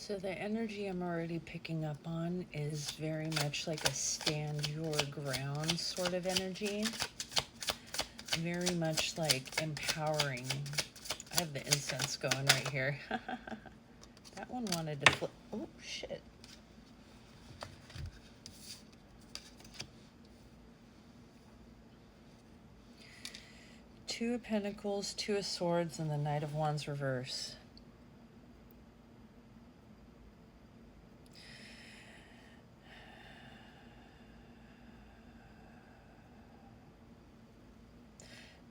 So the energy I'm already picking up on is very much like a stand your ground sort of energy. Very much like empowering. I have the incense going right here. That one wanted to flip. Oh, shit. Two of Pentacles, Two of Swords, and the Knight of Wands reverse.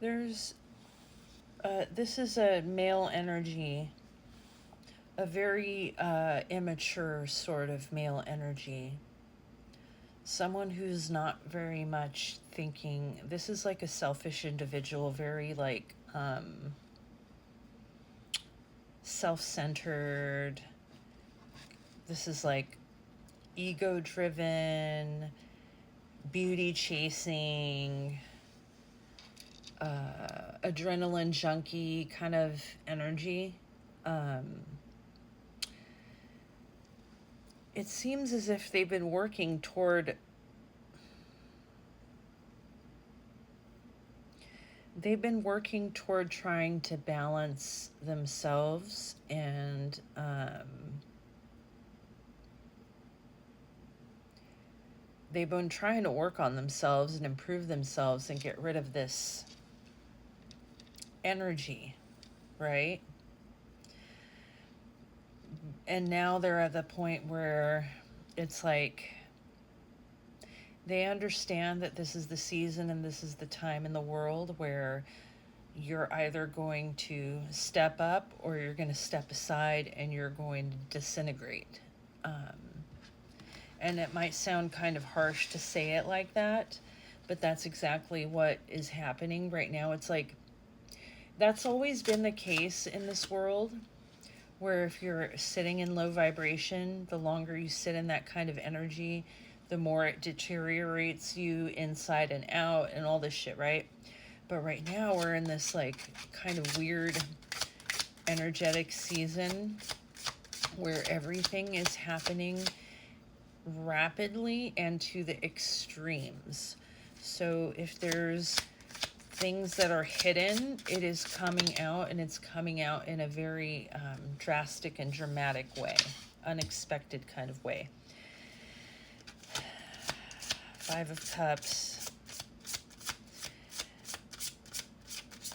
There's, this is a male energy, a very immature sort of male energy. Someone who's not very much thinking. This is like a selfish individual, very like self-centered. This is like ego-driven, beauty chasing, adrenaline junkie kind of energy. It seems as if they've been working toward trying to balance themselves and they've been trying to work on themselves and improve themselves and get rid of this energy, right? And now they're at the point where it's like they understand that this is the season and this is the time in the world where you're either going to step up or you're going to step aside and you're going to disintegrate. And it might sound kind of harsh to say it like that, but that's exactly what is happening right now. It's like that's always been the case in this world, where if you're sitting in low vibration, the longer you sit in that kind of energy, the more it deteriorates you inside and out and all this shit, right? But right now we're in this like kind of weird energetic season where everything is happening rapidly and to the extremes. So if there's things that are hidden, it is coming out, and it's coming out in a very drastic and dramatic way, unexpected kind of way. Five of Cups.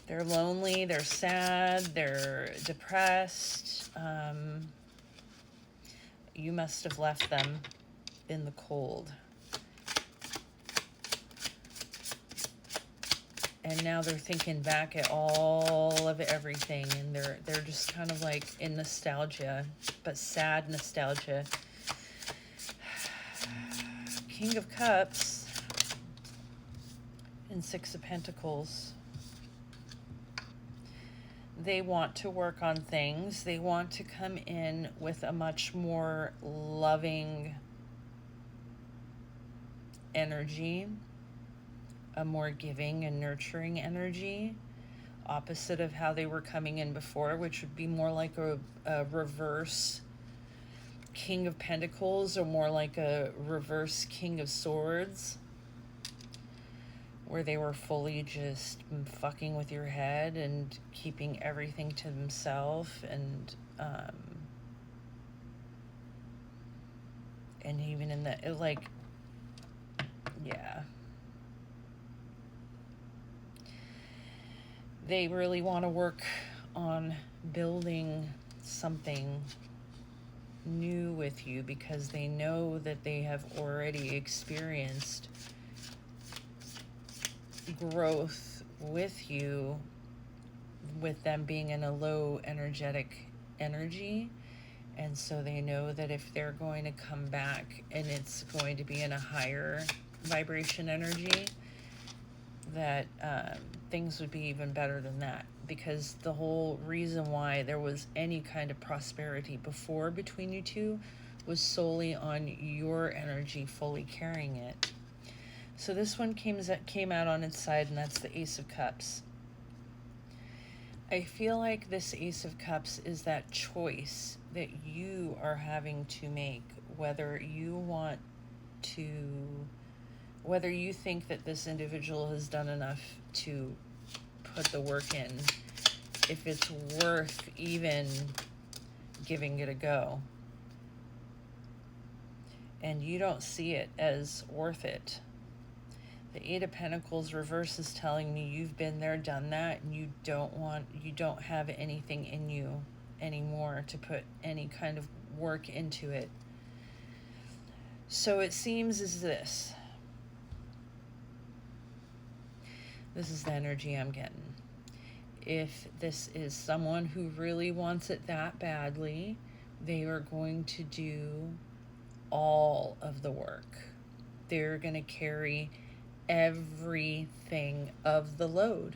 They're lonely, they're sad, they're depressed. You must have left them in the cold. And now they're thinking back at all of everything, and they're just kind of like in nostalgia, but sad nostalgia. King of Cups and Six of Pentacles. They want to work on things. They want to come in with a much more loving energy, a more giving and nurturing energy, opposite of how they were coming in before, which would be more like a reverse King of Pentacles, or more like a reverse King of Swords, where they were fully just fucking with your head and keeping everything to themselves, and even in the like, yeah, they really want to work on building something new with you, because they know that they have already experienced growth with you, with them being in a low energetic energy. And so they know that if they're going to come back and it's going to be in a higher vibration energy, that things would be even better than that. Because the whole reason why there was any kind of prosperity before between you two was solely on your energy fully carrying it. So this one came out on its side, and that's the Ace of Cups. I feel like this Ace of Cups is that choice that you are having to make, whether you want to, whether you think that this individual has done enough to put the work in, if it's worth even giving it a go. And you don't see it as worth it. The Eight of Pentacles reverse is telling me you've been there, done that, and you don't have anything in you anymore to put any kind of work into it. So it seems as this is the energy I'm getting. If this is someone who really wants it that badly, they are going to do all of the work. They're going to carry everything of the load.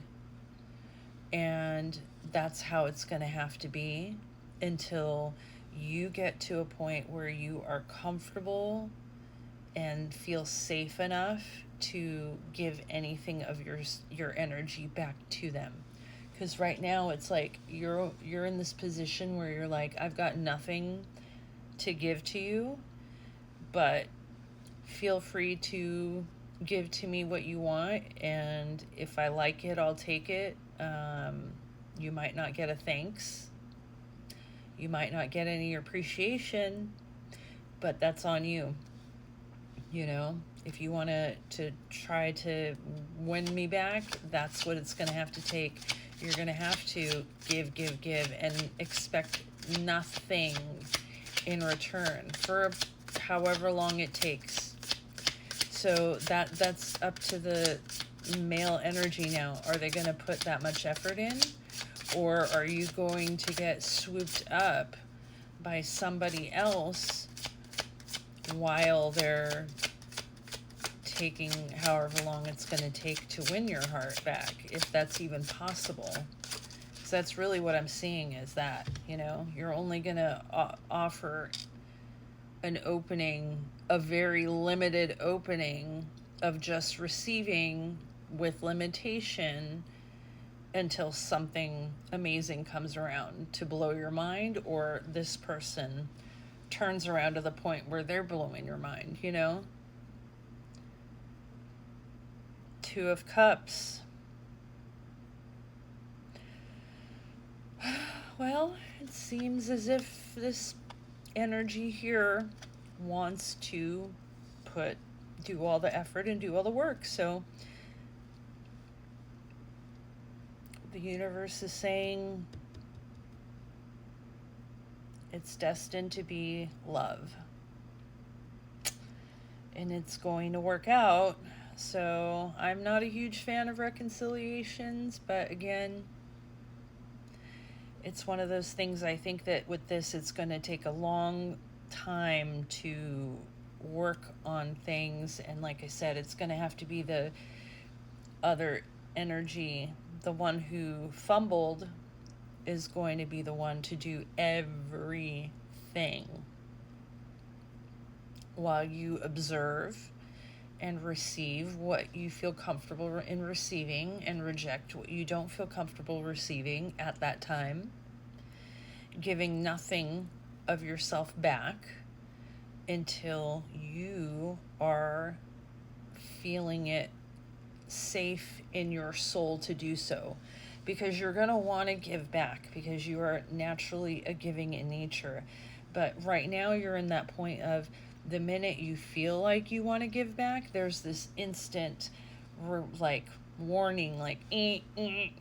And that's how it's going to have to be until you get to a point where you are comfortable and feel safe enough to give anything of your energy back to them. Because right now it's like you're in this position where you're like, I've got nothing to give to you, but feel free to give to me what you want, and if I like it, I'll take it. You might not get a thanks. You might not get any appreciation, but that's on you. You know, if you want to try to win me back, that's what it's going to have to take. You're going to have to give, and expect nothing in return for however long it takes. So that's up to the male energy now. Are they going to put that much effort in? Or are you going to get swooped up by somebody else while they're taking however long it's going to take to win your heart back, if that's even possible? Because that's really what I'm seeing is that, you know, you're only going to offer an opening, a very limited opening of just receiving with limitation until something amazing comes around to blow your mind, or this person turns around to the point where they're blowing your mind, you know? Two of Cups. Well, it seems as if this energy here wants to do all the effort and do all the work. So the universe is saying it's destined to be love. And it's going to work out. So I'm not a huge fan of reconciliations, but again, it's one of those things. I think that with this, it's going to take a long time to work on things. And like I said, it's going to have to be the other energy. The one who fumbled is going to be the one to do everything while you observe and receive what you feel comfortable in receiving, and reject what you don't feel comfortable receiving at that time, giving nothing of yourself back until you are feeling it safe in your soul to do so. Because you're going to want to give back, because you are naturally a giving in nature. But right now you're in that point of, the minute you feel like you want to give back, there's this instant like warning, like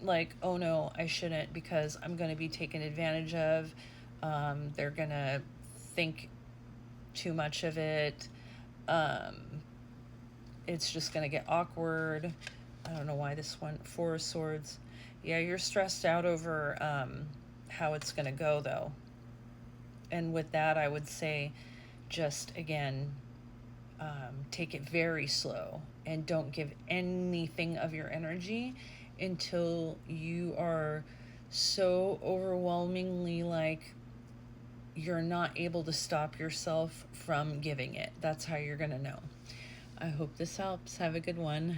like, oh no, I shouldn't, because I'm going to be taken advantage of. They're going to think too much of it. It's just going to get awkward. I don't know why this one, Four of Swords. Yeah, you're stressed out over how it's going to go, though. And with that, I would say, just again, take it very slow and don't give anything of your energy until you are so overwhelmingly like you're not able to stop yourself from giving it. That's how you're going to know. I hope this helps. Have a good one.